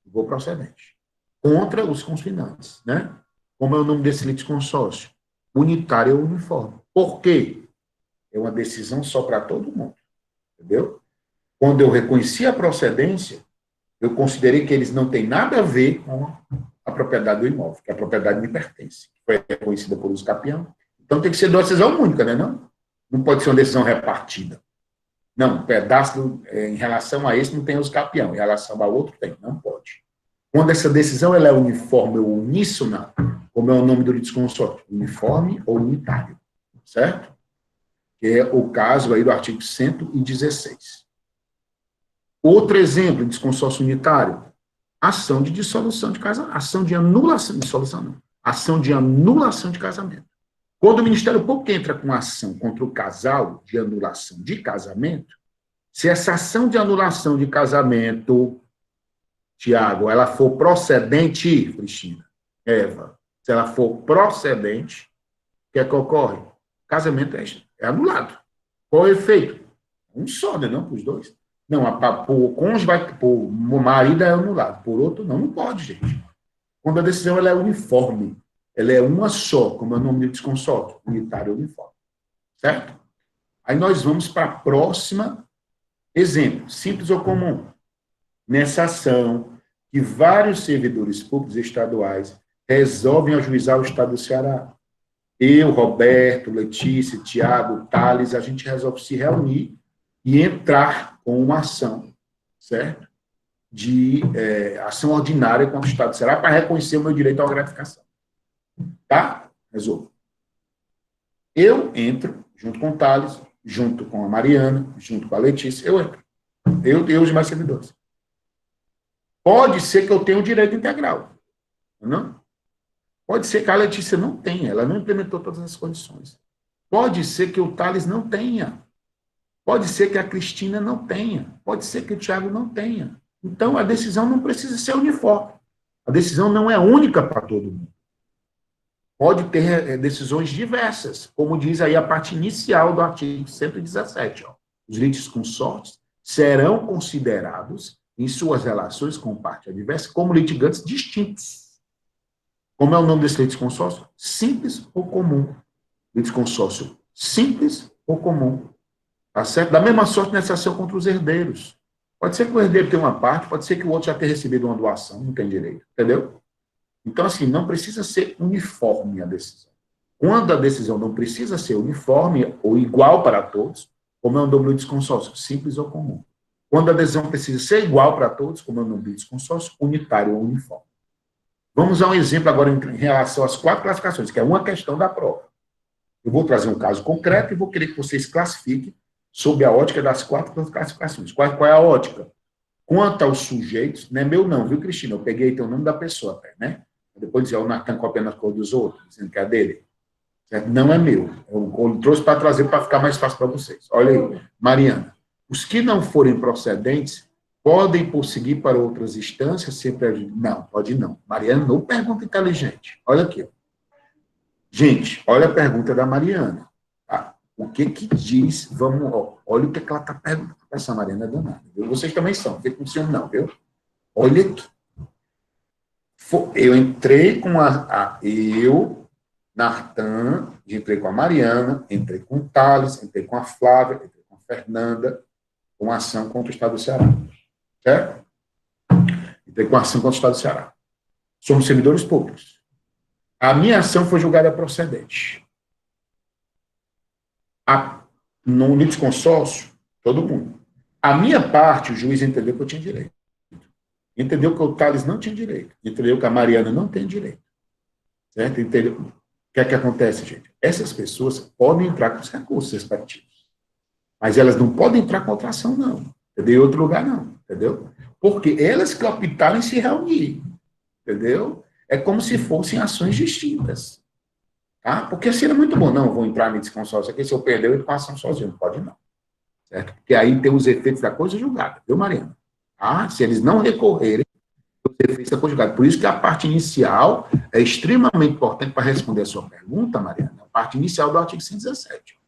Julgou procedente. Contra os confinantes, né? Como é o nome desse litisconsórcio? Unitário ou uniforme. Por quê? É uma decisão só para todo mundo. Entendeu? Quando eu reconheci a procedência, eu considerei que eles não têm nada a ver com a propriedade do imóvel, que a propriedade me pertence, que foi reconhecida por uso capião. Então tem que ser uma decisão única, né? Não pode ser uma decisão repartida. Não, um pedaço em relação a esse não tem uso capião, em relação ao outro tem, não pode. Quando essa decisão ela é uniforme ou uníssona, como é o nome do litisconsórcio? Uniforme ou unitário, certo? Que é o caso aí do artigo 116. Outro exemplo de desconsórcio unitário, ação de dissolução de casamento, ação de anulação, dissolução não, ação de anulação de casamento. Quando o Ministério Público entra com ação contra o casal de anulação de casamento, se essa ação de anulação de casamento, Tiago, ela for procedente, Cristina, Eva, se ela for procedente, o que é que ocorre? O casamento é anulado. Qual é o efeito? Um só, né? Não para os dois. Não, por cônjuge por marido é anulado, por outro não pode, gente. Quando a decisão ela é uniforme, ela é uma só, como é o nome do desconsórcio, unitário uniforme. Certo? Aí nós vamos para a próxima exemplo, simples ou comum. Nessa ação, que vários servidores públicos estaduais resolvem ajuizar o Estado do Ceará. Eu, Roberto, Letícia, Tiago, Thales, a gente resolve se reunir e entrar com uma ação, certo? De ação ordinária contra o Estado do Ceará para reconhecer o meu direito à gratificação. Tá? Resolvo. Eu entro, junto com o Thales, junto com a Mariana, junto com a Letícia, eu entro. Eu e os demais servidores. Pode ser que eu tenha o direito integral. Não? Pode ser que a Letícia não tenha, ela não implementou todas as condições. Pode ser que o Thales não tenha. Pode ser que a Cristina não tenha. Pode ser que o Tiago não tenha. Então, a decisão não precisa ser uniforme. A decisão não é única para todo mundo. Pode ter decisões diversas, como diz aí a parte inicial do artigo 117. Ó. Os litisconsortes serão considerados, em suas relações com parte adversa, como litigantes distintos. Como é o nome desse litisconsórcio? Simples ou comum. Litisconsórcio simples ou comum. Tá certo? Da mesma sorte nessa ação contra os herdeiros. Pode ser que o herdeiro tenha uma parte, pode ser que o outro já tenha recebido uma doação, não tem direito. Entendeu? Então, assim, não precisa ser uniforme a decisão. Quando a decisão não precisa ser uniforme ou igual para todos, como é o nome do litisconsórcio? Simples ou comum. Quando a decisão precisa ser igual para todos, como é o nome do litisconsórcio? Unitário ou uniforme. Vamos a um exemplo agora em relação às 4 classificações, que é uma questão da prova. Eu vou trazer um caso concreto e vou querer que vocês classifiquem sob a ótica das 4 classificações. Qual é a ótica? Quanto aos sujeitos, não é meu não, viu, Cristina? Eu peguei o nome da pessoa até, né? Depois dizer, o Natan copiando as cores dos outros, dizendo que é dele. Certo? Não é meu. Eu trouxe para trazer para ficar mais fácil para vocês. Olha aí, Mariana. Os que não forem procedentes podem prosseguir para outras instâncias sem prejuízo? Não, pode não. Mariana, não pergunta inteligente. Olha aqui. Gente, olha a pergunta da Mariana. Tá? O que diz? Vamos, olha o que ela está perguntando. Essa Mariana é danada. Viu? Vocês também são. Não fica com ciúme não, viu? Olha aqui. Eu entrei com eu, Natan, entrei com a Mariana, entrei com o Thales, entrei com a Flávia, entrei com a Fernanda, com ação contra o Estado do Ceará. Certo? Entrei com ação contra o Estado do Ceará. Somos servidores públicos. A minha ação foi julgada procedente. No litisconsórcio, todo mundo. A minha parte, o juiz entendeu que eu tinha direito. Entendeu que o Thales não tinha direito. Entendeu que a Mariana não tem direito. Certo? Entendeu? O que é que acontece, gente? Essas pessoas podem entrar com os recursos respectivos. Mas elas não podem entrar com outra ação, não. Entendeu? Em outro lugar, não. Entendeu? Porque elas que optaram em se reunir. Entendeu? É como se fossem ações distintas. Tá? Porque seria muito bom. Não, vou entrar nesse consórcio aqui, se eu perder, eu entro com a ação sozinho. Não pode, não. Certo? Porque aí tem os efeitos da coisa julgada. Viu, Mariana? Se eles não recorrerem, os efeitos da coisa julgada. Por isso que a parte inicial é extremamente importante para responder a sua pergunta, Mariana. A parte inicial do artigo 117.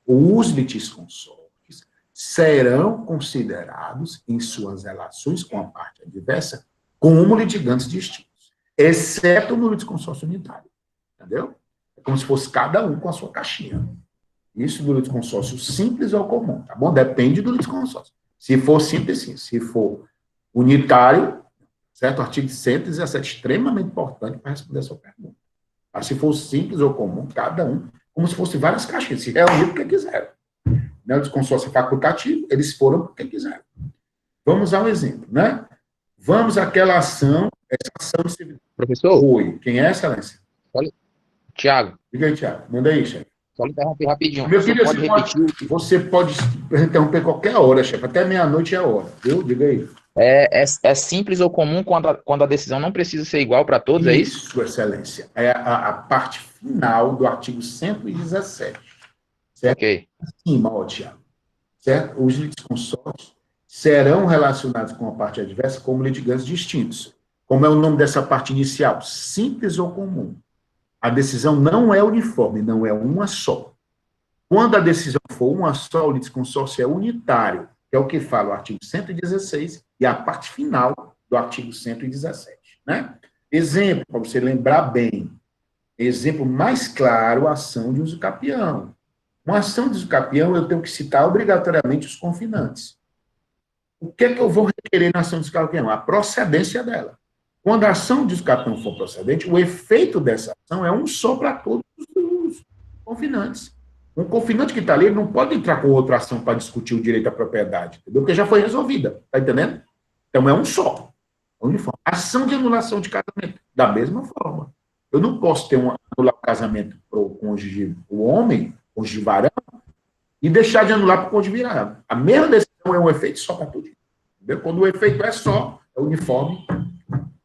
Os litisconsortes serão considerados, em suas relações com a parte adversa, como litigantes distintos, exceto no litisconsórcio unitário. Entendeu? É como se fosse cada um com a sua caixinha. Isso do litisconsórcio simples ou comum, tá bom? Depende do litisconsórcio. Se for simples, sim. Se for unitário, certo? Artigo 117, extremamente importante para responder a sua pergunta. Mas se for simples ou comum, cada um, como se fosse várias caixinhas, se reunir porque quiseram. O litisconsórcio facultativo, eles foram porque quiseram. Vamos a um exemplo, né? Vamos àquela ação Essa ação de servidor. Professor, Oi, quem é, excelência? Tiago, Diga aí, Thiago. Manda aí, chefe. só interromper rapidinho. Meu Você filho, pode repetir? você pode interromper qualquer hora, chefe. Até meia-noite é a hora, viu? Diga aí. É simples ou comum quando a decisão não precisa ser igual para todos, é isso? Isso, excelência. É a parte final do artigo 117. Certo? Ok. Acima, ó, Tiago. Certo? Os litisconsórcios serão relacionados com a parte adversa como litigantes distintos. Como é o nome dessa parte inicial? Simples ou comum. A decisão não é uniforme, não é uma só. Quando a decisão for uma só, o litisconsórcio é unitário, que é o que fala o artigo 116 e a parte final do artigo 117. Né? Exemplo, para você lembrar bem, exemplo mais claro, a ação de uso capião. Uma ação de uso capião, eu tenho que citar obrigatoriamente os confinantes. O que é que eu vou requerer na ação de uso capião? A procedência dela. Quando a ação de uso capião for procedente, o efeito dessa ação é um só para todos os confinantes. Um confinante que está ali, ele não pode entrar com outra ação para discutir o direito à propriedade, entendeu? Porque já foi resolvida, está entendendo? Então é um só, uniforme. Ação de anulação de casamento, da mesma forma. Eu não posso ter anular o casamento para o cônjuge, o homem, cônjuge varão, e deixar de anular para o cônjuge virado. A mesma decisão é um efeito só para tudo. Entendeu? Quando o efeito é só, é uniforme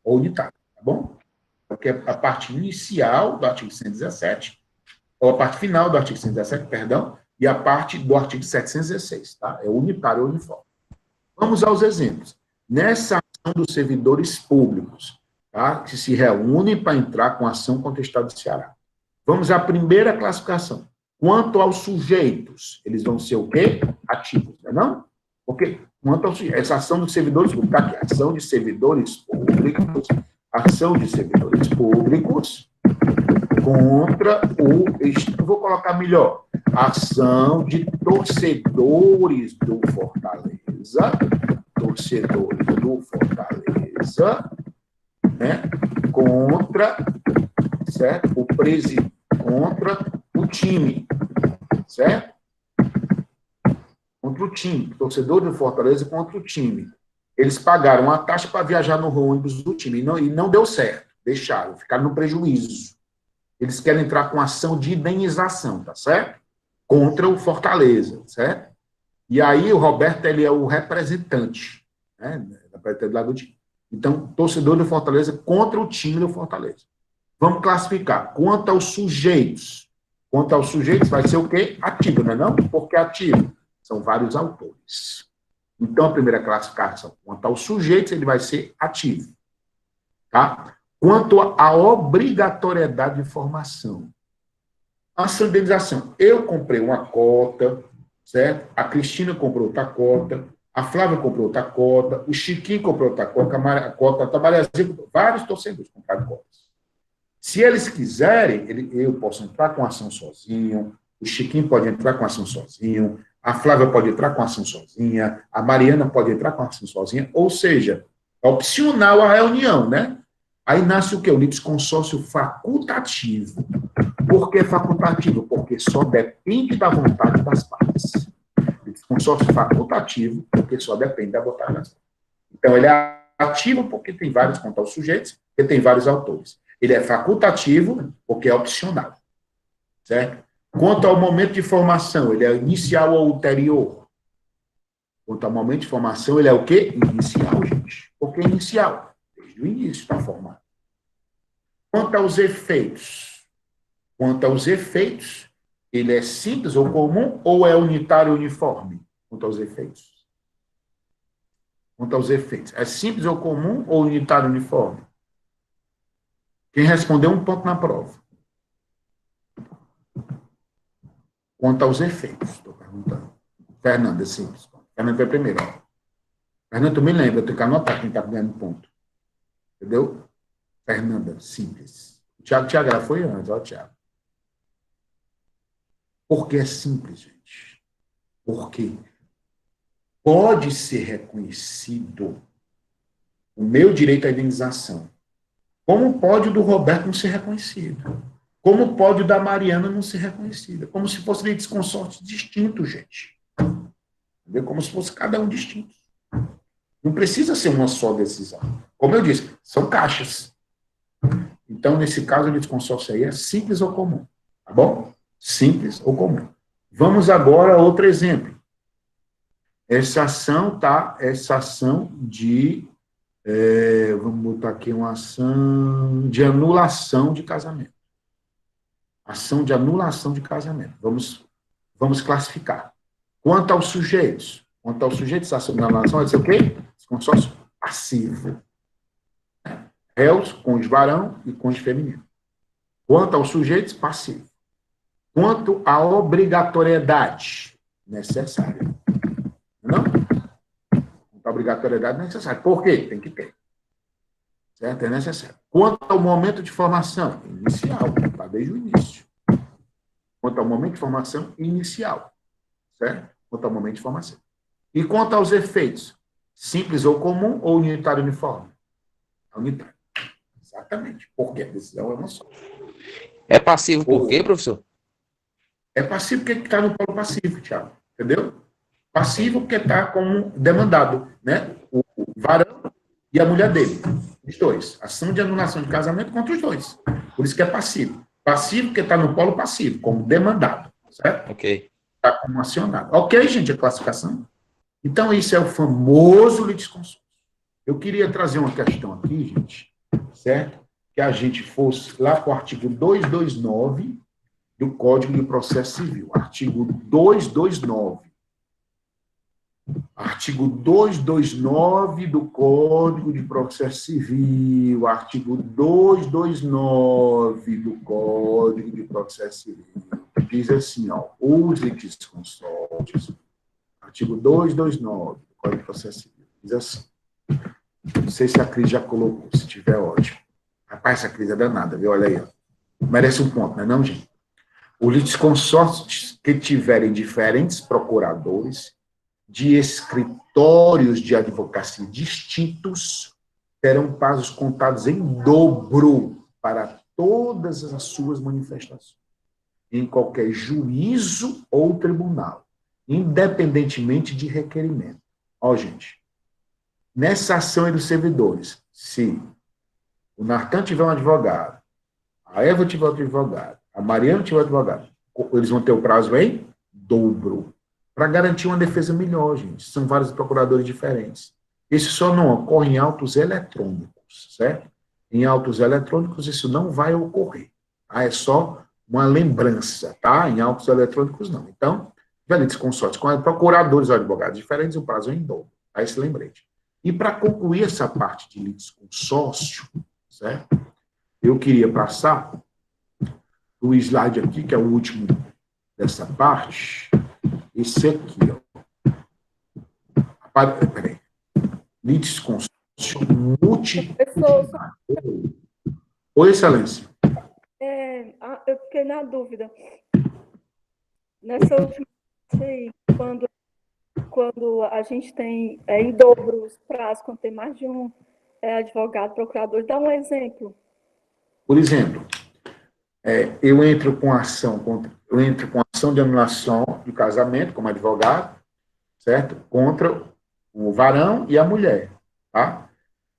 ou unitário, tá bom? Porque a parte inicial do artigo 117 ou a parte final do artigo 117, perdão, e a parte do artigo 716, tá? É unitário ou uniforme. Vamos aos exemplos. Nessa ação dos servidores públicos, tá? Que se reúnem para entrar com ação contra o Estado do Ceará. Vamos à primeira classificação. Quanto aos sujeitos, eles vão ser o quê? Ativos, não é não? Porque quanto aos sujeitos, essa ação dos servidores públicos, tá aqui, ação de servidores públicos, contra o, vou colocar melhor, ação de torcedores do Fortaleza, né, contra, certo? O presidente, contra o time, certo? Contra o time, torcedor do Fortaleza contra o time. Eles pagaram a taxa para viajar no ônibus do time e não deu certo, deixaram, ficaram no prejuízo. Eles querem entrar com ação de indenização, tá certo? Contra o Fortaleza, certo? E aí o Roberto, ele é o representante, né? Lá do time. Então, torcedor do Fortaleza contra o time do Fortaleza. Vamos classificar. Quanto aos sujeitos vai ser o quê? Ativo, não é não? Porque ativo são vários autores. Então, a primeira classificação, quanto aos sujeitos, ele vai ser ativo. Tá? Quanto à obrigatoriedade de informação, a indenização. Eu comprei uma cota, certo? A Cristina comprou outra cota, a Flávia comprou outra cota, o Chiquinho comprou outra cota, a cota, a Mariazinha, vários torcedores compraram cotas. Se eles quiserem, eu posso entrar com ação sozinho, o Chiquinho pode entrar com ação sozinho, a Flávia pode entrar com ação sozinha, a Mariana pode entrar com ação sozinha, ou seja, é opcional a reunião, né? Aí nasce o quê? O litisconsórcio facultativo. Por que facultativo? Porque só depende da vontade das partes. Litisconsórcio facultativo, porque só depende da vontade das partes. Então, ele é ativo porque tem vários quanto aos sujeitos, porque tem vários autores. Ele é facultativo porque é opcional. Certo? Quanto ao momento de formação, ele é inicial ou ulterior? Quanto ao momento de formação, ele é o quê? Inicial, gente. Por que inicial? Desde o início está formado. Quanto aos efeitos, ele é simples ou comum ou é unitário ou uniforme? Quanto aos efeitos, é simples ou comum ou unitário ou uniforme? Quem respondeu um ponto na prova. Quanto aos efeitos, estou perguntando. Fernanda, é simples. Fernanda foi primeiro. Fernanda, tu me lembra, eu tenho que anotar quem está ganhando ponto. Entendeu? Fernanda, simples. O Tiago ela foi antes, ó, Tiago. Por que é simples, gente? Porque pode ser reconhecido o meu direito à indenização. Como pode o do Roberto não ser reconhecido? Como pode o da Mariana não ser reconhecida? Como se fosse litisconsórcio distinto, gente. Entendeu? Como se fosse cada um distinto. Não precisa ser uma só decisão. Como eu disse, são caixas. Então, nesse caso, o litisconsórcio aí é simples ou comum. Tá bom? Simples ou comum. Vamos agora a outro exemplo. Essa ação, tá? Essa ação de... vamos botar aqui uma ação de anulação de casamento. Ação de anulação de casamento. Vamos classificar. Quanto aos sujeitos, essa ação de anulação vai ser o quê? Consórcio passivo. Réus, cônjuge varão e cônjuge feminino. Quanto aos sujeitos, passivo. Quanto à obrigatoriedade necessária. Não? Quanto à obrigatoriedade necessária. Por quê? Tem que ter. Certo? É necessário. Quanto ao momento de formação, inicial, está desde o início. Quanto ao momento de formação, inicial. Certo? Quanto ao momento de formação. E quanto aos efeitos, simples ou comum ou unitário uniforme? Unitário. Exatamente. Porque a decisão é uma só. É passivo por quê, professor? É passivo porque está no polo passivo, Thiago. Entendeu? Passivo porque está como demandado, né? O varão e a mulher dele. Os dois. Ação de anulação de casamento contra os dois. Por isso que é passivo. Passivo porque está no polo passivo, como demandado. Certo? Ok. Está como acionado. Ok, gente, a classificação? Então, isso é o famoso litisconsórcio. Eu queria trazer uma questão aqui, gente, certo? Que a gente fosse lá para o artigo 229 do Código de Processo Civil. Artigo 229. Artigo 229 do Código de Processo Civil. Artigo 229 do Código de Processo Civil. Diz assim, ó, os litisconsórcios. Artigo 229 do Código de Processo Civil. Diz assim. Não sei se a Cris já colocou, se tiver, ótimo. Rapaz, essa Cris é danada, viu? Olha aí, ó. Merece um ponto, não é não, gente? Os litisconsórcios que tiverem diferentes procuradores de escritórios de advocacia distintos terão prazos contados em dobro para todas as suas manifestações, em qualquer juízo ou tribunal, independentemente de requerimento. Ó, gente, nessa ação aí dos servidores, se o Nartan tiver um advogado, a Eva tiver outro advogado, a Mariana tiver advogado, eles vão ter o prazo em dobro, para garantir uma defesa melhor, gente. São vários procuradores diferentes. Isso só não ocorre em autos eletrônicos, certo? Em autos eletrônicos isso não vai ocorrer. Tá? É só uma lembrança, tá? Em autos eletrônicos não. Então, litisconsórcios com procuradores ou advogados diferentes, o prazo é em dobro. Tá? Esse lembrete. E para concluir essa parte de litisconsórcio, certo? Eu queria passar o slide aqui, que é o último dessa parte. Esse aqui, ó. Peraí. Litisconsórcio multidisciplinar. Oi, Excelência. Eu fiquei na dúvida. Nessa última aí, quando a gente tem em dobro os prazos, quando tem mais de um advogado, procurador, dá um exemplo. Por exemplo, eu entro com ação de anulação de casamento como advogado, certo? Contra o varão e a mulher, tá?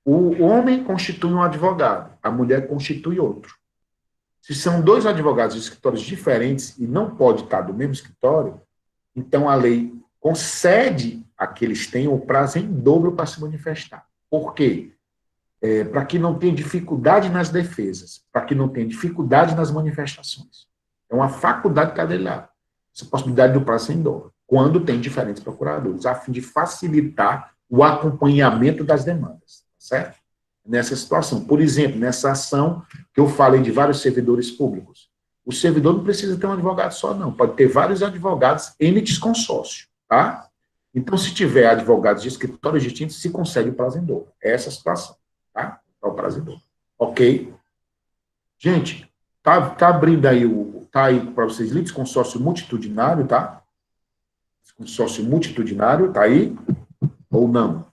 O homem constitui um advogado, a mulher constitui outro. Se são dois advogados de escritórios diferentes e não pode estar do mesmo escritório, então a lei concede a que eles tenham o prazo em dobro para se manifestar. Por quê? Para que não tenha dificuldade nas defesas, para que não tenha dificuldade nas manifestações. É uma faculdade que lei lá. Essa possibilidade do prazo em dobro, quando tem diferentes procuradores, a fim de facilitar o acompanhamento das demandas, certo? Nessa situação. Por exemplo, nessa ação que eu falei de vários servidores públicos, o servidor não precisa ter um advogado só, não. Pode ter vários advogados em litisconsórcio, tá? Então, se tiver advogados de escritórios distintos, se concede o prazo em dobro. É essa a situação, tá? É o prazo em dobro. Ok? Gente, tá abrindo aí tá aí para vocês, litisconsórcio multitudinário, tá? Consórcio multitudinário, tá aí? Ou não?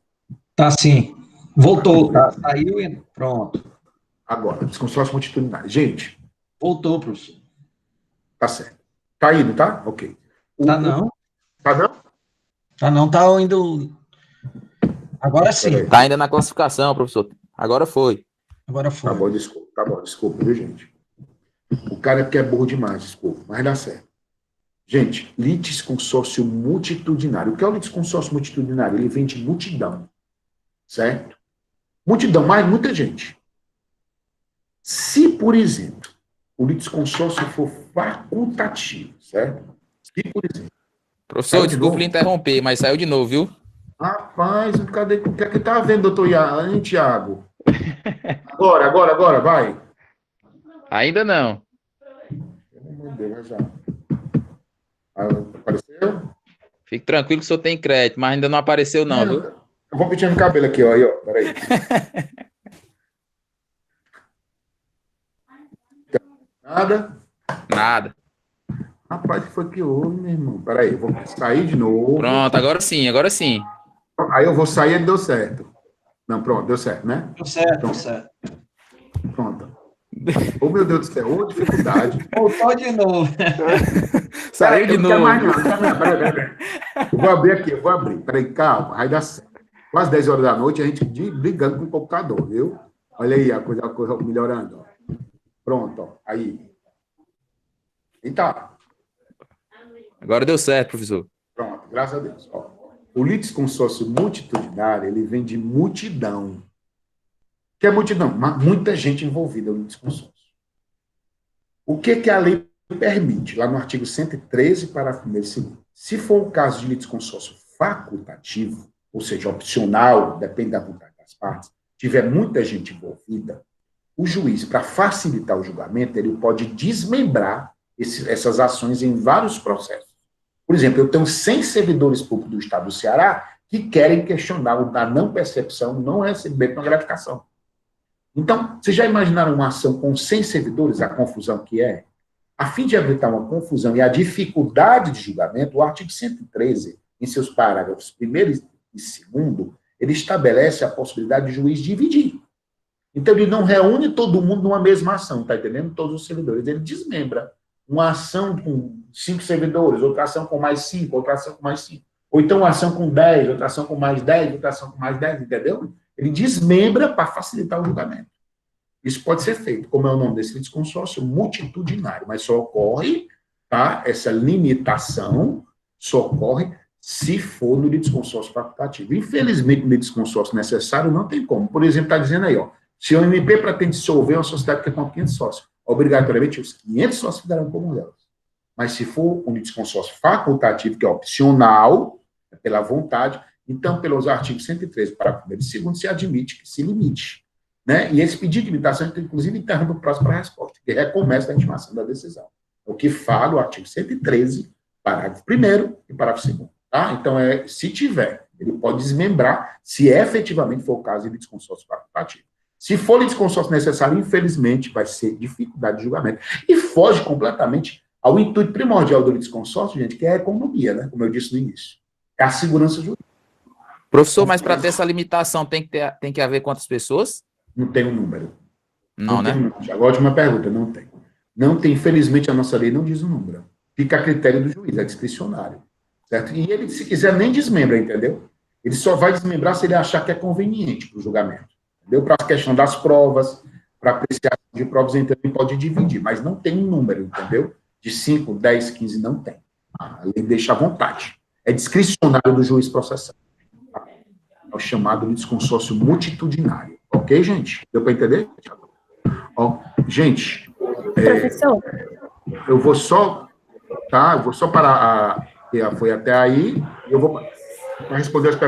Tá sim. Voltou, tá? Saiu e pronto. Agora, litisconsórcio multitudinário. Gente. Voltou, professor. Tá certo. Tá indo, tá? Ok. Tá não. Tá não? Tá não, tá indo... Agora sim. Peraí. Tá ainda na classificação, professor. Agora foi. Agora Tá foi. bom, desculpa, viu, gente? O cara é porque é burro demais, desculpa, mas dá certo. Gente, litisconsórcio multitudinário. O que é o litisconsórcio multitudinário? Ele vem de multidão, certo? Multidão, mas muita gente. Se, por exemplo, o litisconsórcio for facultativo, certo? Se, por exemplo... Professor, Saiu de desculpa novo? lhe interromper, mas saiu de novo, viu? Rapaz, cadê? O que é que tá vendo, doutor Tiago? Agora, vai. Ainda não. Meu Deus, já. Apareceu? Fique tranquilo que o senhor tem crédito, mas ainda não apareceu não, viu? Eu vou pentear no cabelo aqui, ó. Aí, ó. Peraí. Nada? Nada. Rapaz, que foi que houve, meu irmão? Peraí, eu vou sair de novo. Pronto, agora sim, agora sim. Aí eu vou sair e ele deu certo. Não, pronto, deu certo, né? Deu certo, deu certo. Pronto. Oh, meu Deus do céu, ô, dificuldade. Voltou de novo. Saiu de Não quer novo. mais não, não quer mais. Peraí. Eu vou abrir aqui, Peraí, calma, vai dar certo. Quase 10 horas da noite, a gente brigando com o computador, viu? Olha aí a coisa melhorando. Ó. Pronto, ó. Aí. Eita. Agora deu certo, professor. Pronto, graças a Deus. Ó. O litisconsórcio multitudinário, ele vem de multidão. O que é multidão? Muita gente envolvida no litisconsórcio. O que a lei permite? Lá no artigo 113, parágrafo 1º e 2º. Se for o caso de litisconsórcio facultativo, ou seja, opcional, depende da vontade das partes, tiver muita gente envolvida, o juiz, para facilitar o julgamento, ele pode desmembrar essas ações em vários processos. Por exemplo, eu tenho 100 servidores públicos do Estado do Ceará que querem questionar a não percepção, não recebimento de uma gratificação. Então, vocês já imaginaram uma ação com 100 servidores, a confusão que é? A fim de evitar uma confusão e a dificuldade de julgamento, o artigo 113, em seus parágrafos 1º e 2º, ele estabelece a possibilidade de juiz dividir. Então, ele não reúne todo mundo numa mesma ação, está entendendo? Todos os servidores. Ele desmembra uma ação com 5 servidores, outra ação com mais 5, outra ação com mais 5. Ou então uma ação com 10, outra ação com mais 10, outra ação com mais 10, entendeu? Ele desmembra para facilitar o julgamento. Isso pode ser feito, como é o nome desse litisconsórcio, multitudinário, mas só ocorre, tá? Essa limitação só ocorre se for no litisconsórcio facultativo. Infelizmente, no litisconsórcio necessário não tem como. Por exemplo, está dizendo aí, ó, se o MP pretende dissolver uma sociedade que tem 500 sócios, obrigatoriamente os 500 sócios ficarão como delas. Mas se for um litisconsórcio facultativo, que é opcional, é pela vontade, então, pelos artigos 113, parágrafo 1º e 2º, se admite que se limite. Né? E esse pedido de limitação, inclusive, interrompe o prazo para a resposta, que recomeça a intimação da decisão. É o que fala o artigo 113, parágrafo 1º e parágrafo 2º. Tá? Então, se tiver, ele pode desmembrar, se efetivamente for o caso de litisconsórcio facultativo. Se for litisconsórcio necessário, infelizmente, vai ser dificuldade de julgamento. E foge completamente ao intuito primordial do litisconsórcio, gente, que é a economia, né? Como eu disse no início. É a segurança jurídica. Professor, mas para ter essa limitação tem que haver quantas pessoas? Não tem um número. Não, né? Agora, a última pergunta, não tem. Não tem, infelizmente, a nossa lei não diz o número. Fica a critério do juiz, é discricionário. Certo? E ele, se quiser, nem desmembra, entendeu? Ele só vai desmembrar se ele achar que é conveniente para o julgamento. Entendeu? Para a questão das provas, para apreciação de provas, então ele pode dividir, mas não tem um número, entendeu? De 5, 10, 15, não tem. A lei deixa à vontade. É discricionário do juiz processante. É o chamado litisconsórcio multitudinário. Ok, gente? Deu para entender? Ó, gente, Professor? eu vou só, tá? Eu vou só parar, foi até aí, e eu vou responder as perguntas.